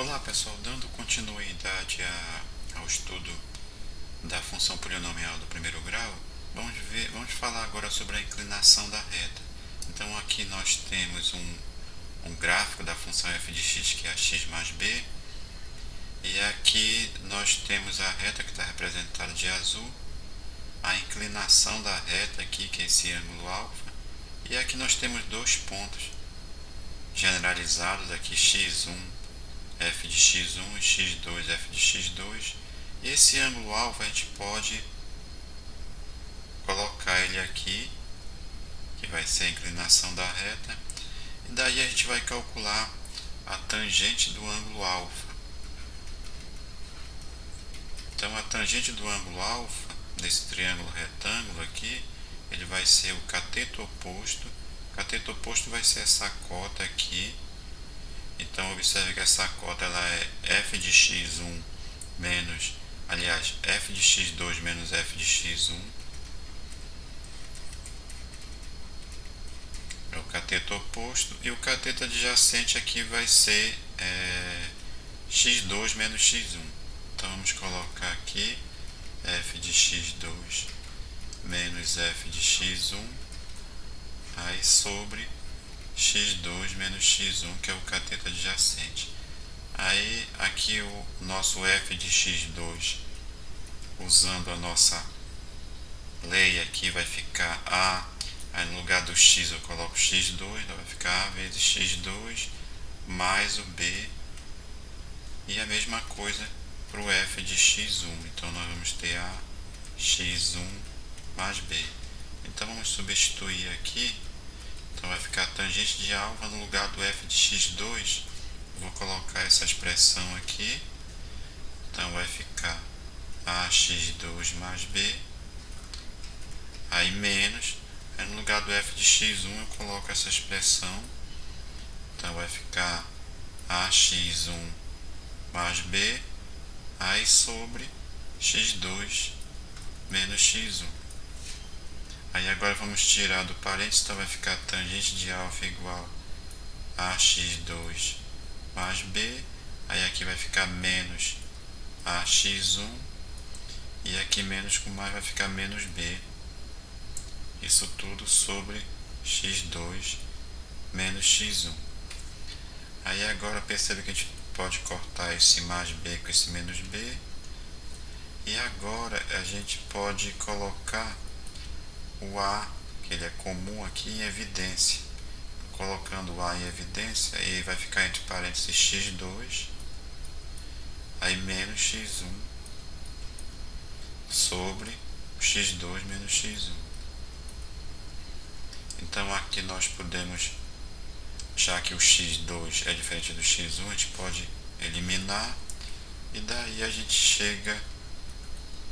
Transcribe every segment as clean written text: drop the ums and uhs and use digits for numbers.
Olá pessoal, dando continuidade ao estudo da função polinomial do primeiro grau, vamos falar agora sobre a inclinação da reta. Então aqui nós temos um gráfico da função f de x, que é a x mais b, e aqui nós temos a reta que está representada de azul, a inclinação da reta aqui, que é esse ângulo alfa, e aqui nós temos dois pontos generalizados aqui, x1 f de x1 e x2 f de x2, e esse ângulo alfa a gente pode colocar ele aqui, que vai ser a inclinação da reta, e daí a gente vai calcular a tangente do ângulo alfa. Então a tangente do ângulo alfa desse triângulo retângulo aqui, ele vai ser o cateto oposto. O cateto oposto vai ser essa cota aqui. Então observe que essa cota ela é f de x1 menos, aliás, f de x2 menos f de x1. É o cateto oposto. E o cateto adjacente aqui vai ser x2 menos x1. Então vamos colocar aqui f de x2 menos f de x1 aí sobre x2 menos x1, que é o cateto adjacente. Aí aqui o nosso f de x2, usando a nossa lei aqui, vai ficar a, aí no lugar do x eu coloco x2, então vai ficar a vezes x2 mais o b, e a mesma coisa para o f de x1, então nós vamos ter a x1 mais b. Então vamos substituir aqui. Então vai ficar a tangente de alfa no lugar do f de x2. Vou colocar essa expressão aqui. Então vai ficar ax2 mais b. Aí menos. Aí no lugar do f de x1 eu coloco essa expressão. Então vai ficar ax1 mais b. Aí sobre x2 menos x1. Aí agora vamos tirar do parênteses, então vai ficar tangente de alfa igual a x2 mais b. Aí aqui vai ficar menos ax1, e aqui menos com mais vai ficar menos b. Isso tudo sobre x2 menos x1. Aí agora percebe que a gente pode cortar esse mais b com esse menos b. E agora a gente pode colocar o a, que ele é comum aqui, em evidência. Colocando o a em evidência, aí vai ficar entre parênteses x2, aí menos x1, sobre x2 menos x1. Então aqui nós podemos, já que o x2 é diferente do x1, a gente pode eliminar, e daí a gente chega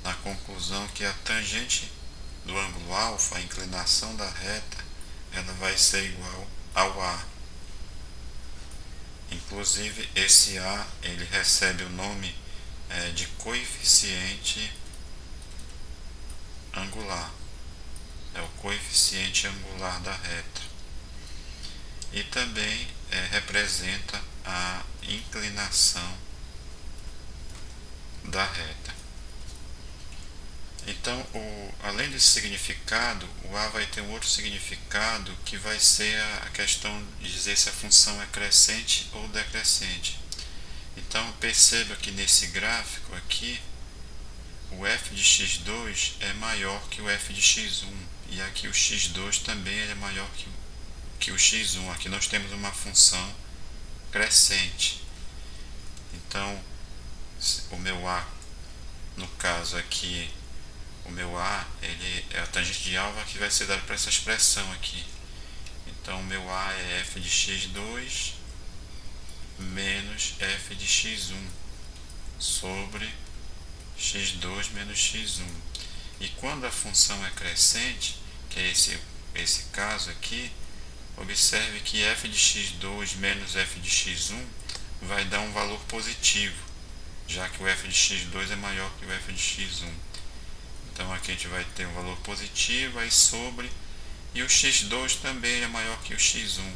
na conclusão que a tangente do ângulo alfa, a inclinação da reta, ela vai ser igual ao a. Inclusive esse a, ele recebe o nome de coeficiente angular. É o coeficiente angular da reta. E também representa a inclinação da reta. Então, além desse significado, o a vai ter um outro significado, que vai ser a questão de dizer se a função é crescente ou decrescente. Então, perceba que nesse gráfico aqui, o f de x2 é maior que o f de x1, e aqui o x2 também é maior que o x1. Aqui nós temos uma função crescente. Então, o meu a, no caso aqui, o meu a, ele é a tangente de alfa que vai ser dada para essa expressão aqui. Então o meu a é f de x2 menos f de x1 sobre x2 menos x1. E quando a função é crescente, que é esse caso aqui, observe que f de x2 menos f de x1 vai dar um valor positivo, já que o f de x2 é maior que o f de x1. Então aqui a gente vai ter um valor positivo, aí sobre, e o x2 também é maior que o x1.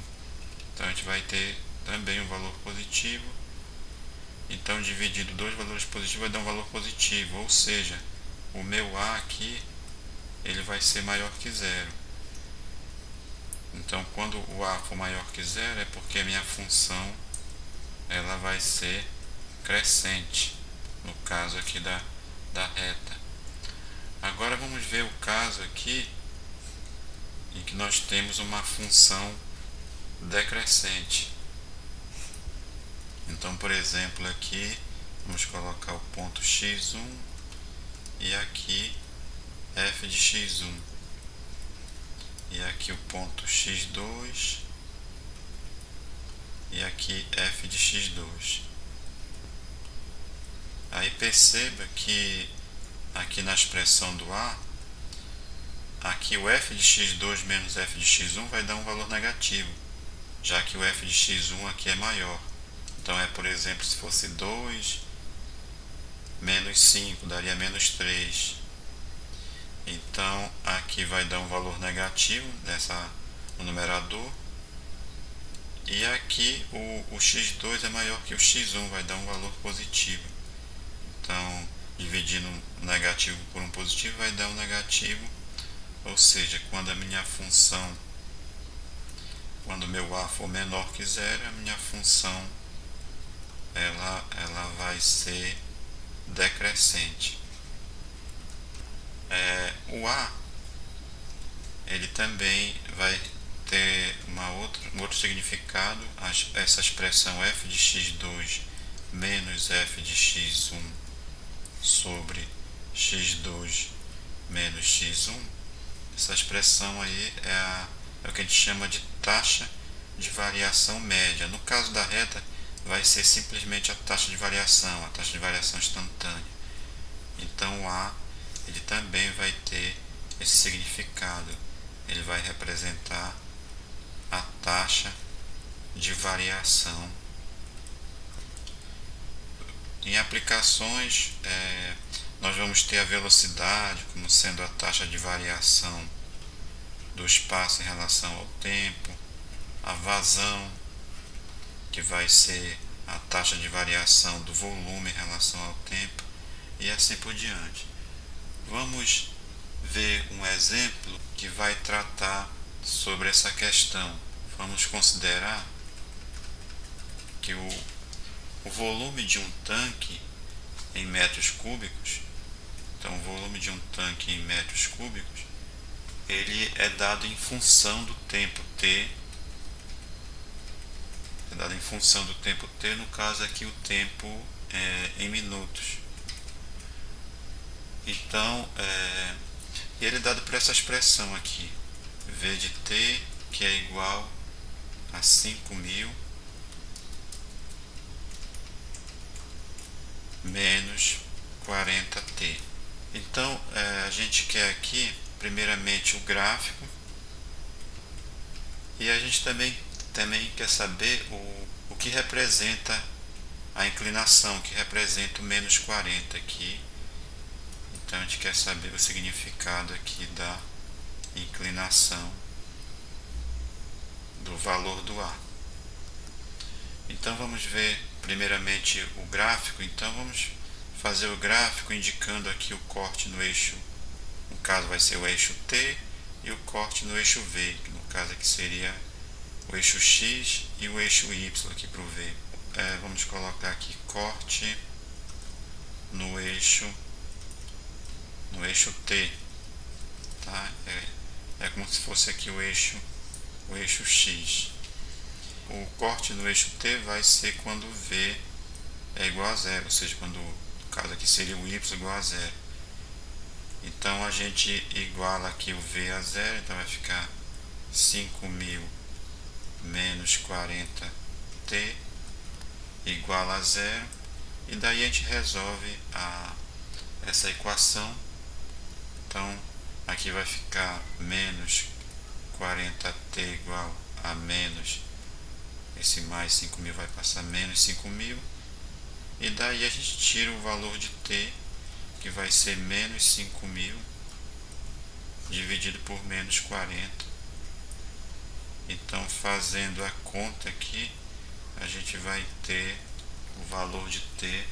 Então a gente vai ter também um valor positivo, Então, dividido dois valores positivos vai dar um valor positivo, ou seja, o meu A aqui ele vai ser maior que zero. Então, quando o A for maior que zero, é porque a minha função ela vai ser crescente, no caso aqui da reta. Agora vamos ver o caso aqui em que nós temos uma função decrescente. Então, por exemplo, aqui vamos colocar o ponto x1 e aqui f de x1. E aqui o ponto x2 e aqui f de x2. Aí perceba que aqui na expressão do A, aqui o f de x2 menos f de x1 vai dar um valor negativo, já que o f de x1 aqui é maior. Então é, por exemplo, se fosse 2 menos 5, daria menos 3. Então aqui vai dar um valor negativo no numerador. E aqui o x2 é maior que o x1, vai dar um valor positivo. Então, dividindo um negativo por um positivo vai dar um negativo. Ou seja, quando o meu A for menor que zero, a minha função ela vai ser decrescente. O A ele também vai ter um outro significado. Essa expressão f de x2 menos f de x1 sobre x2 menos x1, essa expressão aí é o que a gente chama de taxa de variação média. No caso da reta, vai ser simplesmente a taxa de variação instantânea. Então o A ele também vai ter esse significado. Ele vai representar a taxa de variação. Em aplicações, nós vamos ter a velocidade como sendo a taxa de variação do espaço em relação ao tempo, a vazão, que vai ser a taxa de variação do volume em relação ao tempo, e assim por diante. Vamos ver um exemplo que vai tratar sobre essa questão. Vamos considerar que o volume de um tanque em metros cúbicos, então o volume de um tanque em metros cúbicos, ele é dado em função do tempo t, no caso aqui o tempo em minutos. Então, ele é dado por essa expressão aqui, V de t, que é igual a 5.000 menos 40t. Então, a gente quer aqui, primeiramente, o gráfico, e a gente também quer saber o que representa a inclinação, que representa o menos 40 aqui. Então, a gente quer saber o significado aqui da inclinação do valor do A. Então, vamos ver primeiramente o gráfico. Então, vamos fazer o gráfico indicando aqui o corte no eixo, no caso vai ser o eixo T, e o corte no eixo V, que no caso aqui seria o eixo X e o eixo Y aqui para o V. Vamos colocar aqui corte no eixo T, tá? É como se fosse aqui o eixo X. O corte no eixo T vai ser quando V é igual a zero, ou seja, quando, no caso aqui seria o Y igual a zero. Então a gente iguala aqui o V a zero, então vai ficar 5.000 menos 40t igual a zero, e daí a gente resolve essa equação. Então aqui vai ficar menos 40t igual a menos, esse mais 5.000 vai passar menos 5.000, e daí a gente tira o valor de t, que vai ser menos 5.000 dividido por menos 40. Então, fazendo a conta aqui, a gente vai ter o valor de t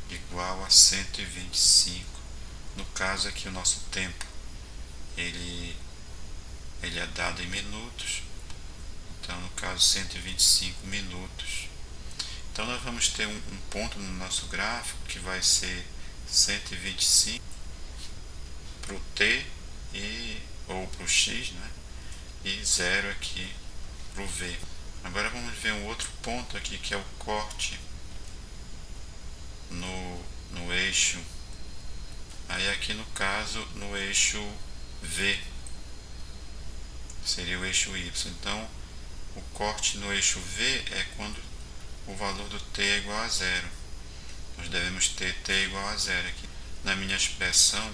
igual a 125. No caso aqui o nosso tempo ele é dado em minutos, então no caso 125 minutos. Então nós vamos ter um ponto no nosso gráfico que vai ser 125 para o t ou para o x, né? E 0 aqui para o v. Agora vamos ver um outro ponto aqui que é o corte no eixo, aí aqui no caso no eixo v, seria o eixo y. Então o corte no eixo v é quando o valor do t é igual a zero. Nós devemos ter t igual a zero aqui. Na minha expressão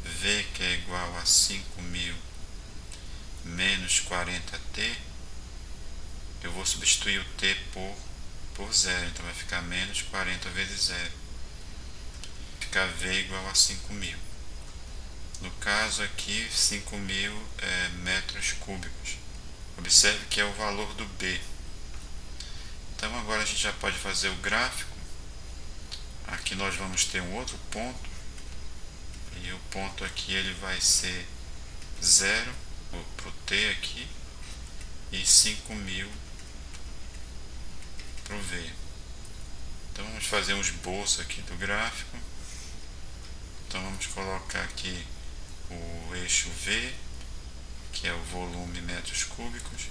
v, que é igual a 5.000 menos 40t, eu vou substituir o t por zero, então vai ficar menos 40 vezes zero, fica v igual a 5.000. No caso aqui 5.000 metros cúbicos. Observe que é o valor do b. Então agora a gente já pode fazer o gráfico. Aqui nós vamos ter um outro ponto, e o ponto aqui ele vai ser 0 para o t aqui e 5.000 para o v. Então vamos fazer um esboço aqui do gráfico. Então vamos colocar aqui o eixo v, que é o volume metros cúbicos,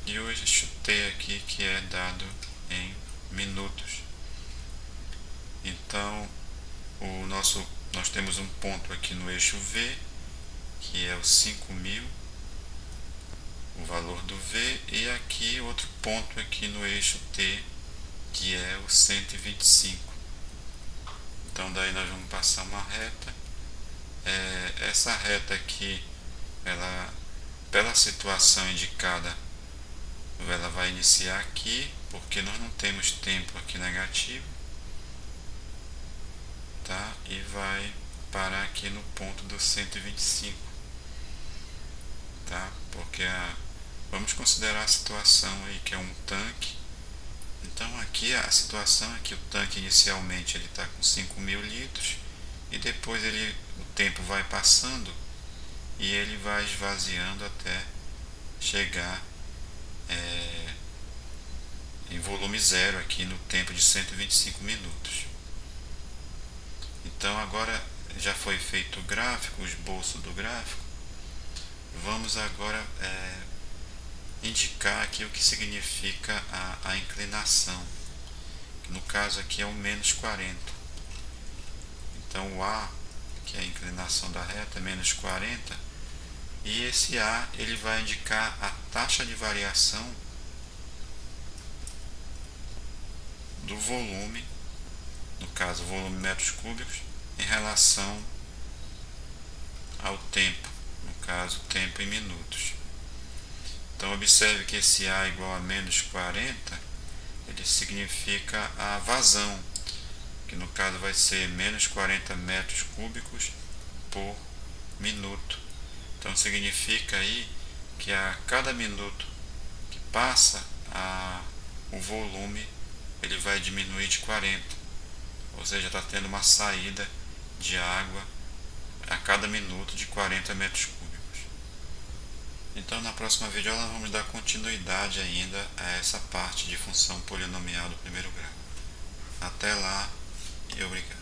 e o eixo t aqui, que é dado em minutos. Então nós temos um ponto aqui no eixo v, que é o 5.000, o valor do v, e aqui outro ponto aqui no eixo t, que é o 125. Então daí nós vamos passar uma reta. Essa reta aqui, ela, pela situação indicada, ela vai iniciar aqui, porque nós não temos tempo aqui negativo, tá? E vai parar aqui no ponto do 125, tá? Porque vamos considerar a situação aí que é um tanque. Então aqui a situação é que o tanque inicialmente ele está com 5.000 litros, e depois o tempo vai passando e ele vai esvaziando até chegar em volume zero aqui no tempo de 125 minutos. Então agora já foi feito o gráfico, o esboço do gráfico. Vamos agora indicar aqui o que significa a inclinação, que no caso aqui é o menos 40. Então o A, que é a inclinação da reta, é menos 40, e esse A ele vai indicar a taxa de variação do volume, no caso o volume metros cúbicos, em relação ao tempo, no caso tempo em minutos. Então observe que esse A igual a menos 40, ele significa a vazão, que no caso vai ser menos 40 metros cúbicos por minuto. Então significa aí que a cada minuto que passa, o volume ele vai diminuir de 40, ou seja, está tendo uma saída de água a cada minuto de 40 metros cúbicos. Então na próxima videoaula vamos dar continuidade ainda a essa parte de função polinomial do primeiro grau. Até lá e obrigado.